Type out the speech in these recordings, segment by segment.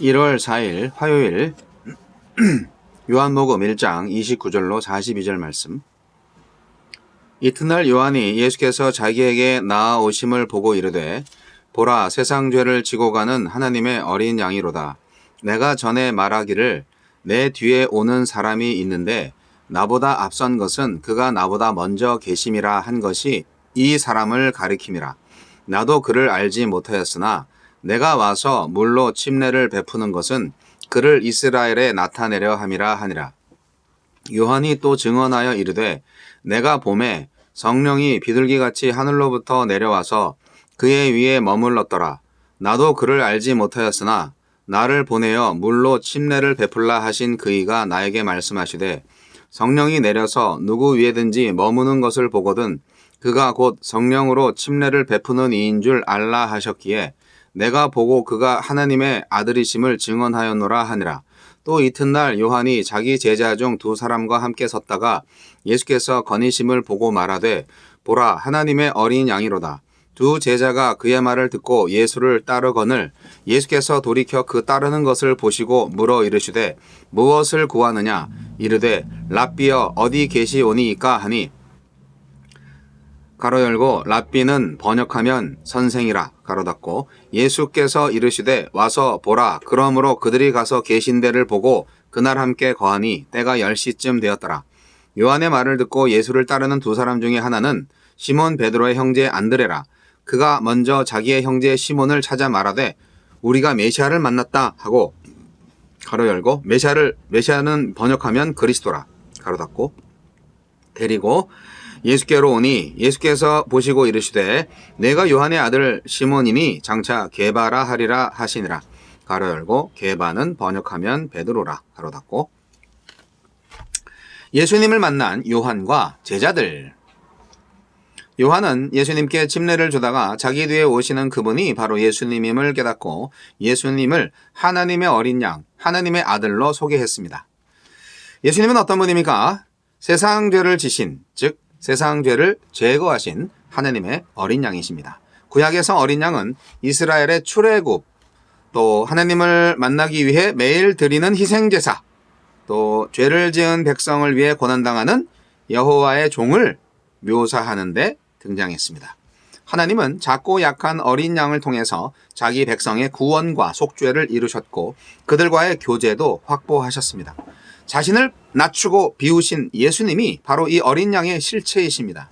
1월 4일 화요일 요한복음 1장 29절로 42절 말씀. 이튿날 요한이 예수께서 자기에게 나아오심을 보고 이르되 보라 세상 죄를 지고 가는 하나님의 어린 양이로다. 내가 전에 말하기를 내 뒤에 오는 사람이 있는데 나보다 앞선 것은 그가 나보다 먼저 계심이라 한 것이 이 사람을 가리킴이라. 나도 그를 알지 못하였으나 내가 와서 물로 침례를 베푸는 것은 그를 이스라엘에 나타내려 함이라 하니라. 요한이 또 증언하여 이르되 내가 봄에 성령이 비둘기같이 하늘로부터 내려와서 그의 위에 머물렀더라. 나도 그를 알지 못하였으나 나를 보내어 물로 침례를 베풀라 하신 그이가 나에게 말씀하시되 성령이 내려서 누구 위에든지 머무는 것을 보거든 그가 곧 성령으로 침례를 베푸는 이인 줄 알라 하셨기에 내가 보고 그가 하나님의 아들이심을 증언하였노라 하니라. 또 이튿날 요한이 자기 제자 중 두 사람과 함께 섰다가 예수께서 거니심을 보고 말하되 보라 하나님의 어린 양이로다. 두 제자가 그의 말을 듣고 예수를 따르거늘 예수께서 돌이켜 그 따르는 것을 보시고 물어 이르시되 무엇을 구하느냐 이르되 랍비여 어디 계시오니이까 하니 가로 열고 랍비는 번역하면 선생이라 가로 닫고 예수께서 이르시되 와서 보라. 그러므로 그들이 가서 계신 데를 보고 그날 함께 거하니 때가 10시쯤 되었더라. 요한의 말을 듣고 예수를 따르는 두 사람 중에 하나는 시몬 베드로의 형제 안드레라. 그가 먼저 자기의 형제 시몬을 찾아 말하되 우리가 메시아를 만났다 하고 가로 열고 메시아는 번역하면 그리스도라 가로 닫고 데리고 예수께로 오니 예수께서 보시고 이르시되 내가 요한의 아들 시몬이니 장차 게바라 하리라 하시니라. 가로 열고 게바는 번역하면 베드로라 가로 닫고 예수님을 만난 요한과 제자들. 요한은 예수님께 침례를 주다가 자기 뒤에 오시는 그분이 바로 예수님임을 깨닫고 예수님을 하나님의 어린 양, 하나님의 아들로 소개했습니다. 예수님은 어떤 분입니까? 세상 죄를 지신, 즉 세상 죄를 제거하신 하나님의 어린 양이십니다. 구약에서 어린 양은 이스라엘의 출애굽, 또 하나님을 만나기 위해 매일 드리는 희생제사, 또 죄를 지은 백성을 위해 고난당하는 여호와의 종을 묘사하는 데 등장했습니다. 하나님은 작고 약한 어린 양을 통해서 자기 백성의 구원과 속죄를 이루셨고 그들과의 교제도 확보하셨습니다. 자신을 낮추고 비우신 예수님이 바로 이 어린 양의 실체이십니다.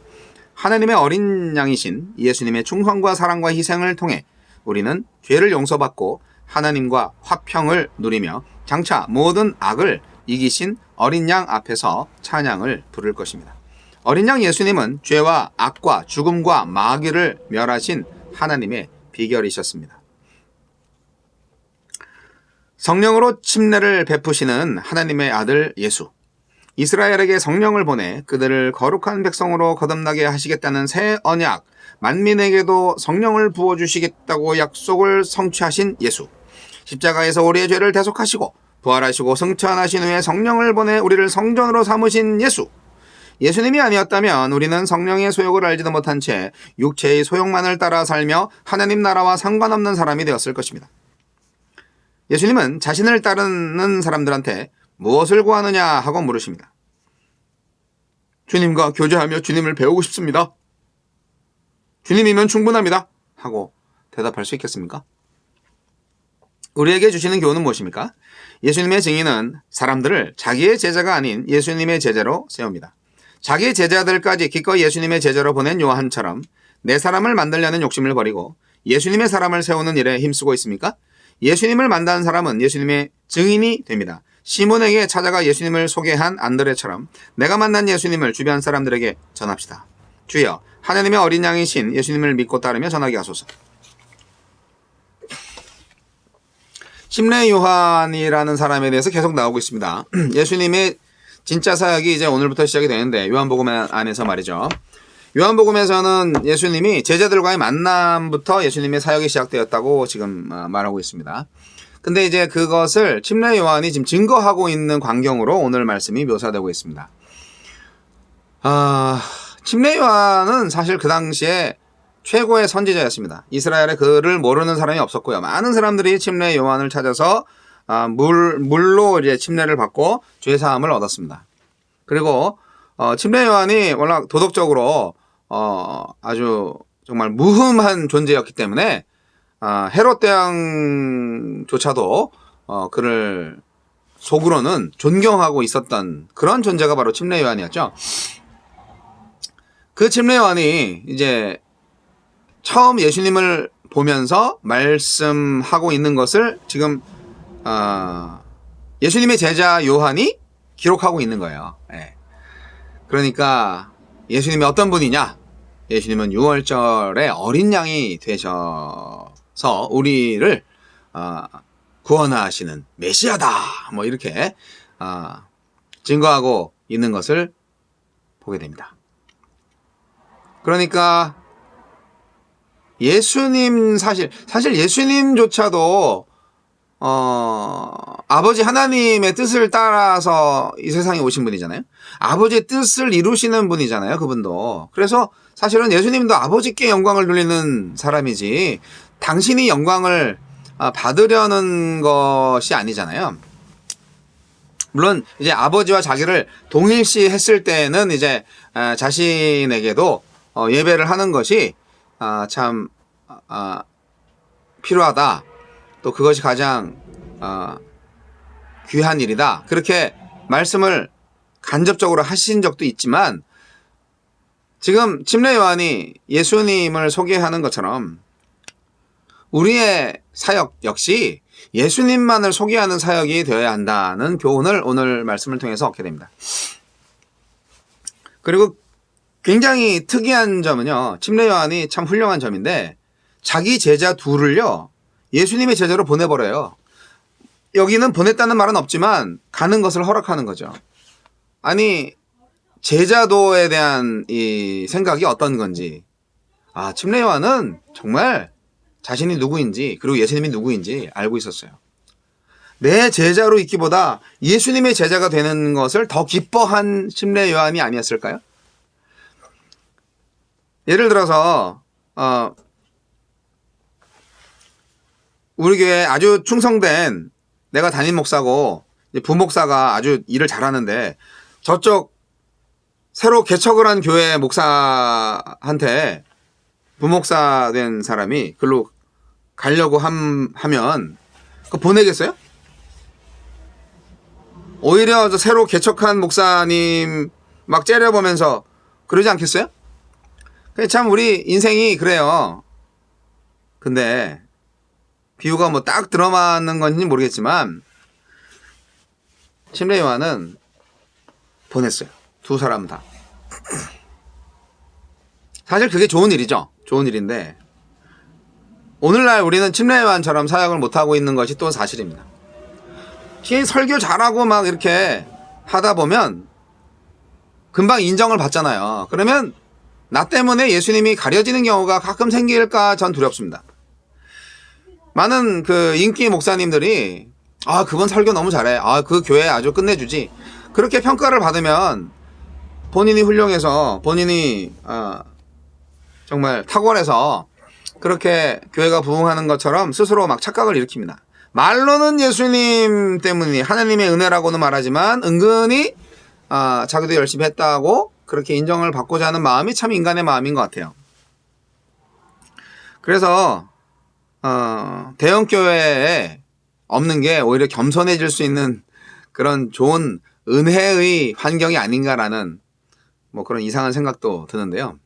하나님의 어린 양이신 예수님의 충성과 사랑과 희생을 통해 우리는 죄를 용서받고 하나님과 화평을 누리며 장차 모든 악을 이기신 어린 양 앞에서 찬양을 부를 것입니다. 어린 양 예수님은 죄와 악과 죽음과 마귀를 멸하신 하나님의 비결이셨습니다. 성령으로 침례를 베푸시는 하나님의 아들 예수. 이스라엘에게 성령을 보내 그들을 거룩한 백성으로 거듭나게 하시겠다는 새 언약, 만민에게도 성령을 부어주시겠다고 약속을 성취하신 예수. 십자가에서 우리의 죄를 대속하시고 부활하시고 승천하신 후에 성령을 보내 우리를 성전으로 삼으신 예수. 예수님이 아니었다면 우리는 성령의 소욕을 알지도 못한 채 육체의 소욕만을 따라 살며 하나님 나라와 상관없는 사람이 되었을 것입니다. 예수님은 자신을 따르는 사람들한테 무엇을 구하느냐 하고 물으십니다. 주님과 교제하며 주님을 배우고 싶습니다. 주님이면 충분합니다. 하고 대답할 수 있겠습니까? 우리에게 주시는 교훈은 무엇입니까? 예수님의 증인은 사람들을 자기의 제자가 아닌 예수님의 제자로 세웁니다. 자기의 제자들까지 기꺼이 예수님의 제자로 보낸 요한처럼 내 사람을 만들려는 욕심을 버리고 예수님의 사람을 세우는 일에 힘쓰고 있습니까? 예수님을 만난 사람은 예수님의 증인이 됩니다. 시몬에게 찾아가 예수님을 소개한 안드레처럼 내가 만난 예수님을 주변 사람들에게 전합시다. 주여, 하나님의 어린 양이신 예수님을 믿고 따르며 전하게 하소서. 침례 요한이라는 사람에 대해서 계속 나오고 있습니다. 예수님의 진짜 사역이 이제 오늘부터 시작이 되는데 요한복음 안에서 말이죠. 요한복음에서는 예수님이 제자들과의 만남부터 예수님의 사역이 시작되었다고 지금 말하고 있습니다. 근데 이제 그것을 침례 요한이 지금 증거하고 있는 광경으로 오늘 말씀이 묘사되고 있습니다. 침례 요한은 사실 그 당시에 최고의 선지자였습니다. 이스라엘에 그를 모르는 사람이 없었고요. 많은 사람들이 침례 요한을 찾아서 물로 이제 침례를 받고 죄 사함을 얻었습니다. 그리고 침례 요한이 워낙 도덕적으로 아주 정말 무흠한 존재였기 때문에 헤롯 대왕조차도 그를 속으로는 존경하고 있었던 그런 존재가 바로 침례 요한이었죠. 그 침례 요한이 이제 처음 예수님을 보면서 말씀하고 있는 것을 지금 예수님의 제자 요한이 기록하고 있는 거예요. 예. 그러니까 예수님이 어떤 분이냐? 예수님은 유월절에 어린 양이 되셔서 우리를 구원하시는 메시아다. 뭐 이렇게 증거하고 있는 것을 보게 됩니다. 그러니까 예수님 사실 예수님조차도 아버지 하나님의 뜻을 따라서 이 세상에 오신 분이잖아요. 아버지의 뜻을 이루시는 분이잖아요. 그분도. 그래서 사실은 예수님도 아버지께 영광을 돌리는 사람이지 당신이 영광을 받으려는 것이 아니잖아요. 물론 이제 아버지와 자기를 동일시 했을 때는 이제 자신에게도 예배를 하는 것이 참 필요하다. 또 그것이 가장 귀한 일이다. 그렇게 말씀을 간접적으로 하신 적도 있지만 지금 침례 요한이 예수님을 소개하는 것처럼 우리의 사역 역시 예수님만을 소개하는 사역이 되어야 한다는 교훈을 오늘 말씀을 통해서 얻게 됩니다. 그리고 굉장히 특이한 점은요. 침례 요한이 참 훌륭한 점인데 자기 제자 둘을요. 예수님의 제자로 보내버려요. 여기는 보냈다는 말은 없지만 가는 것을 허락하는 거죠. 아니 제자도에 대한 이 생각이 어떤 건지 침례 요한은 정말 자신이 누구인지 그리고 예수님이 누구인지 알고 있었어요. 내 제자로 있기보다 예수님의 제자가 되는 것을 더 기뻐한 침례 요한이 아니었을까요? 예를 들어서 우리 교회에 아주 충성된 내가 담임 목사고 부목사가 아주 일을 잘하는데 저쪽 새로 개척을 한 교회 목사한테 부목사 된 사람이 글로 가려고 하면 그거 보내겠어요? 오히려 저 새로 개척한 목사님 막 째려보면서 그러지 않겠어요? 참 우리 인생이 그래요. 근데 비유가 뭐 딱 들어맞는 건지 모르겠지만 침례 요한은 보냈어요. 두 사람 다. 사실 그게 좋은 일이죠. 좋은 일인데 오늘날 우리는 침례 요한처럼 사역을 못하고 있는 것이 또 사실입니다. 설교 잘하고 막 이렇게 하다 보면 금방 인정을 받잖아요. 그러면 나 때문에 예수님이 가려지는 경우가 가끔 생길까 전 두렵습니다. 많은 그 인기 목사님들이 그분 설교 너무 잘해. 그 교회 아주 끝내주지. 그렇게 평가를 받으면 본인이 훌륭해서 본인이 정말 탁월해서 그렇게 교회가 부흥하는 것처럼 스스로 막 착각을 일으킵니다. 말로는 예수님 때문이 하나님의 은혜라고는 말하지만 은근히 자기도 열심히 했다고 그렇게 인정을 받고자 하는 마음이 참 인간의 마음인 것 같아요. 그래서 대형교회에 없는 게 오히려 겸손해질 수 있는 그런 좋은 은혜의 환경이 아닌가라는 뭐 그런 이상한 생각도 드는데요.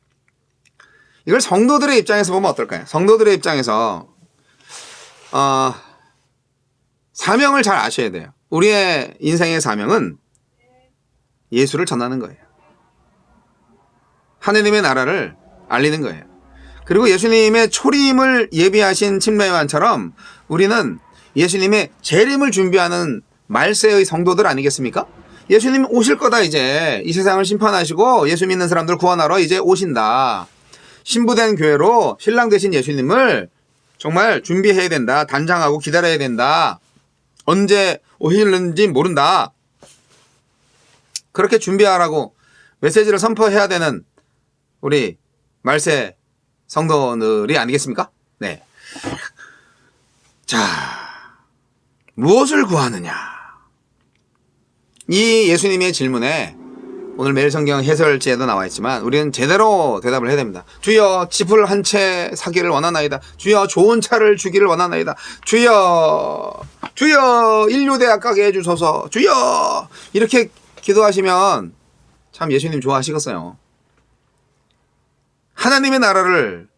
이걸 성도들의 입장에서 보면 어떨까요? 성도들의 입장에서 사명을 잘 아셔야 돼요. 우리의 인생의 사명은 예수를 전하는 거예요. 하느님의 나라를 알리는 거예요. 그리고 예수님의 초림을 예비하신 침례 요한처럼 우리는 예수님의 재림을 준비하는 말세의 성도들 아니겠습니까? 예수님 오실 거다. 이제 이 세상을 심판하시고 예수 믿는 사람들 구원하러 이제 오신다. 신부된 교회로 신랑 되신 예수님을 정말 준비해야 된다. 단장하고 기다려야 된다. 언제 오실는지 모른다. 그렇게 준비하라고 메시지를 선포해야 되는 우리 말세 성도들이 아니겠습니까? 네. 자, 무엇을 구하느냐? 이 예수님의 질문에 오늘 매일 성경 해설지에도 나와 있지만 우리는 제대로 대답을 해야 됩니다. 주여 짚을 한 채 사기를 원하나이다. 주여 좋은 차를 주기를 원하나이다. 주여 인류대학 가게 해주소서. 주여 이렇게 기도하시면 참 예수님 좋아하시겠어요. 하나님의 나라를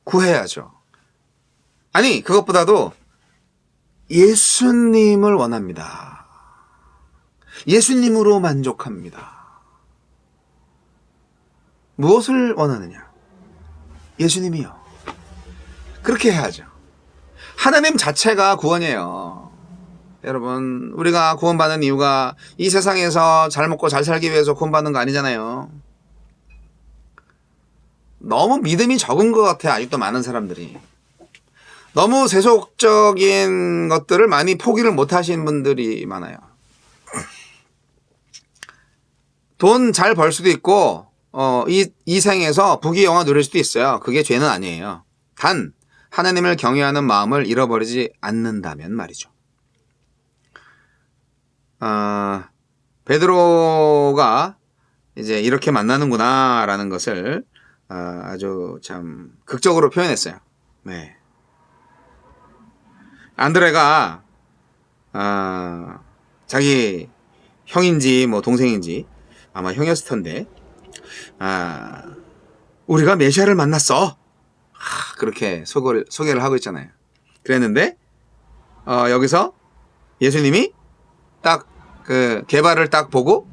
구해야죠. 아니 그것보다도 예수님을 원합니다. 예수님으로 만족합니다. 무엇을 원하느냐? 예수님이요. 그렇게 해야죠. 하나님 자체가 구원이에요. 여러분, 우리가 구원받는 이유가 이 세상에서 잘 먹고 잘 살기 위해서 구원받는 거 아니잖아요. 너무 믿음이 적은 것 같아요. 아직도 많은 사람들이. 너무 세속적인 것들을 많이 포기를 못 하시는 분들이 많아요. 돈 잘 벌 수도 있고 이 생에서 부귀영화 누릴 수도 있어요. 그게 죄는 아니에요. 단 하나님을 경외하는 마음을 잃어버리지 않는다면 말이죠. 베드로가 이제 이렇게 만나는구나라는 것을 아주 참 극적으로 표현했어요. 네. 안드레가 자기 형인지 뭐 동생인지 아마 형이었을 텐데 우리가 메시아를 만났어. 그렇게 소개를 하고 있잖아요. 그랬는데 여기서 예수님이 딱 그 게바를 딱 보고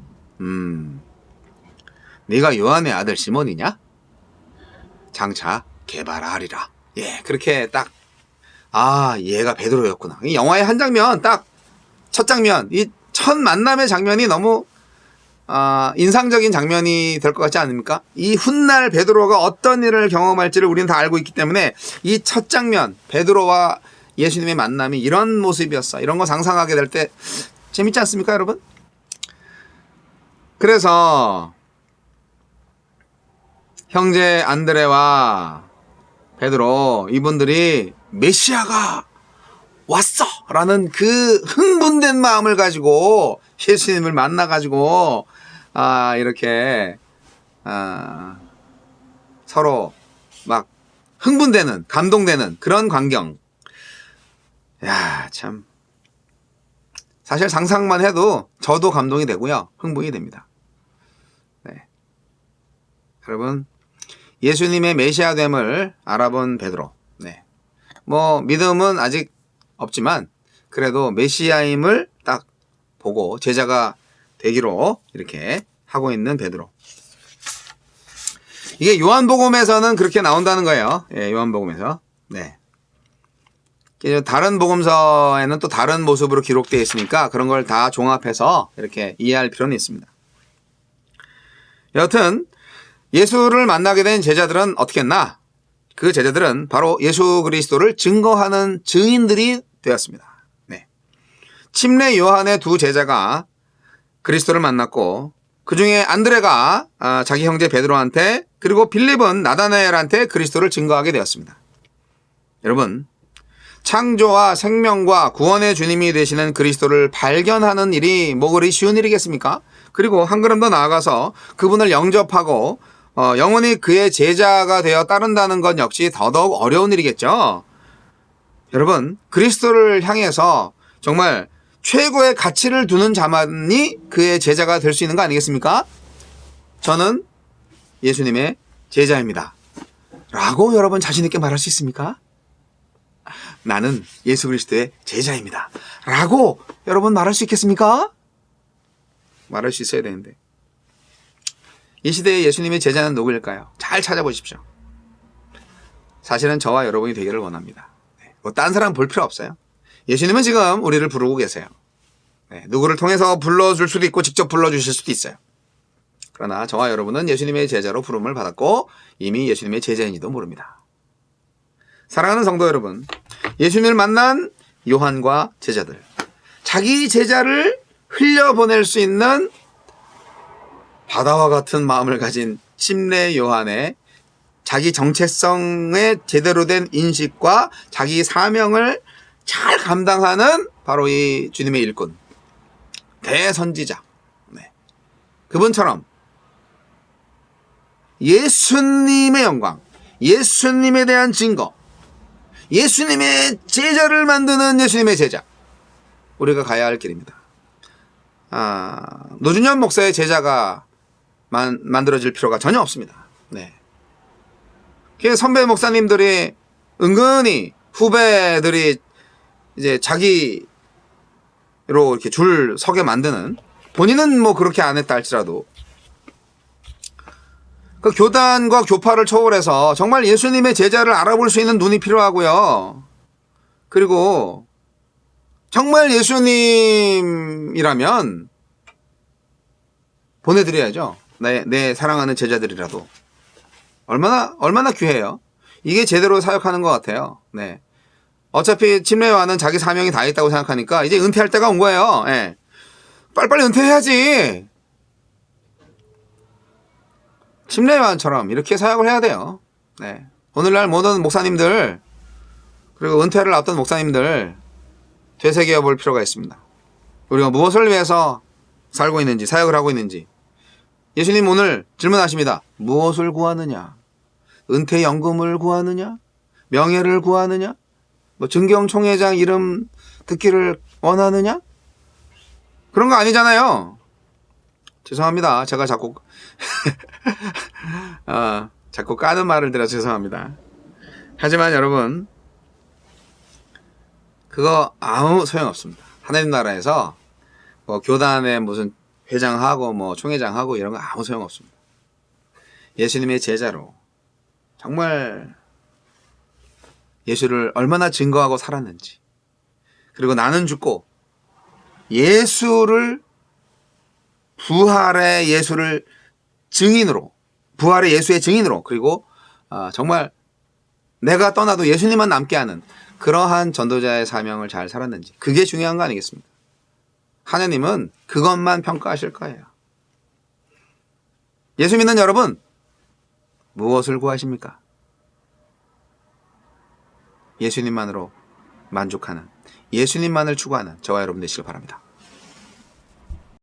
네가 요한의 아들 시몬이냐? 장차 게바라 하리라. 예, 그렇게 딱 얘가 베드로였구나. 이 영화의 한 장면, 딱 첫 장면, 이 첫 만남의 장면이 너무 인상적인 장면이 될 것 같지 않습니까? 이 훗날 베드로가 어떤 일을 경험할지를 우리는 다 알고 있기 때문에 이 첫 장면, 베드로와 예수님의 만남이 이런 모습이었어. 이런 거 상상하게 될 때 재밌지 않습니까, 여러분? 그래서 형제 안드레와 베드로 이분들이 메시아가 왔어! 라는 그 흥분된 마음을 가지고 예수님을 만나가지고 이렇게 서로 막 흥분되는, 감동되는 그런 광경. 야, 참. 사실 상상만 해도 저도 감동이 되고요. 흥분이 됩니다. 네. 여러분, 예수님의 메시아됨을 알아본 베드로. 네. 뭐 믿음은 아직 없지만 그래도 메시아임을 딱 보고 제자가 되기로 이렇게 하고 있는 베드로. 이게 요한복음에서는 그렇게 나온다는 거예요. 예, 요한복음에서. 네. 다른 복음서에는 또 다른 모습으로 기록되어 있으니까 그런 걸 다 종합해서 이렇게 이해할 필요는 있습니다. 여하튼 예수를 만나게 된 제자들은 어떻게 했나? 그 제자들은 바로 예수 그리스도를 증거하는 증인들이 되었습니다. 네. 침례 요한의 두 제자가 그리스도를 만났고 그 중에 안드레가 자기 형제 베드로한테 그리고 빌립은 나다나엘한테 그리스도를 증거하게 되었습니다. 여러분, 창조와 생명과 구원의 주님이 되시는 그리스도를 발견하는 일이 뭐 그리 쉬운 일이겠습니까? 그리고 한 걸음 더 나아가서 그분을 영접하고 영원히 그의 제자가 되어 따른다는 것 역시 더더욱 어려운 일이겠죠. 여러분, 그리스도를 향해서 정말 최고의 가치를 두는 자만이 그의 제자가 될 수 있는 거 아니겠습니까? 저는 예수님의 제자입니다. 라고 여러분 자신 있게 말할 수 있습니까? 나는 예수 그리스도의 제자입니다. 라고 여러분 말할 수 있겠습니까? 말할 수 있어야 되는데. 이 시대의 예수님의 제자는 누구일까요? 잘 찾아보십시오. 사실은 저와 여러분이 되기를 원합니다. 뭐 딴 사람 볼 필요 없어요. 예수님은 지금 우리를 부르고 계세요. 누구를 통해서 불러줄 수도 있고 직접 불러주실 수도 있어요. 그러나 저와 여러분은 예수님의 제자로 부름을 받았고 이미 예수님의 제자인지도 모릅니다. 사랑하는 성도 여러분, 예수님을 만난 요한과 제자들, 자기 제자를 흘려보낼 수 있는 바다와 같은 마음을 가진 침례 요한의 자기 정체성의 제대로 된 인식과 자기 사명을 잘 감당하는 바로 이 주님의 일꾼, 대선지자. 네. 그분처럼 예수님의 영광, 예수님에 대한 증거, 예수님의 제자를 만드는 예수님의 제자, 우리가 가야 할 길입니다. 노준현 목사의 제자가 만들어질 필요가 전혀 없습니다. 네. 선배 목사님들이 은근히 후배들이 이제 자기로 이렇게 줄 서게 만드는, 본인은 뭐 그렇게 안 했다 할지라도 그 교단과 교파를 초월해서 정말 예수님의 제자를 알아볼 수 있는 눈이 필요하고요. 그리고 정말 예수님이라면 보내드려야죠. 내 사랑하는 제자들이라도. 얼마나 귀해요. 이게 제대로 사역하는 것 같아요. 네. 어차피 침례요한은 자기 사명이 다 있다고 생각하니까 이제 은퇴할 때가 온 거예요. 네. 빨리빨리 은퇴해야지. 침례요한처럼 이렇게 사역을 해야 돼요. 네. 오늘날 모든 목사님들, 그리고 은퇴를 앞둔 목사님들 되새겨 볼 필요가 있습니다. 우리가 무엇을 위해서 살고 있는지, 사역을 하고 있는지. 예수님 오늘 질문하십니다. 무엇을 구하느냐? 은퇴연금을 구하느냐? 명예를 구하느냐? 뭐 증경총회장 이름 듣기를 원하느냐? 그런 거 아니잖아요. 죄송합니다. 제가 자꾸 자꾸 까는 말을 들어서 죄송합니다. 하지만 여러분, 그거 아무 소용없습니다. 하나님 나라에서 뭐 교단에 무슨 회장하고 뭐 총회장하고 이런 거 아무 소용없습니다. 예수님의 제자로 정말 예수를 얼마나 증거하고 살았는지, 그리고 나는 죽고 예수를, 부활의 예수를 증인으로, 부활의 예수의 증인으로, 그리고 정말 내가 떠나도 예수님만 남게 하는 그러한 전도자의 사명을 잘 살았는지, 그게 중요한 거 아니겠습니까? 하나님은 그것만 평가하실 거예요. 예수 믿는 여러분, 무엇을 구하십니까? 예수님만으로 만족하는, 예수님만을 추구하는 저와 여러분 되시길 바랍니다.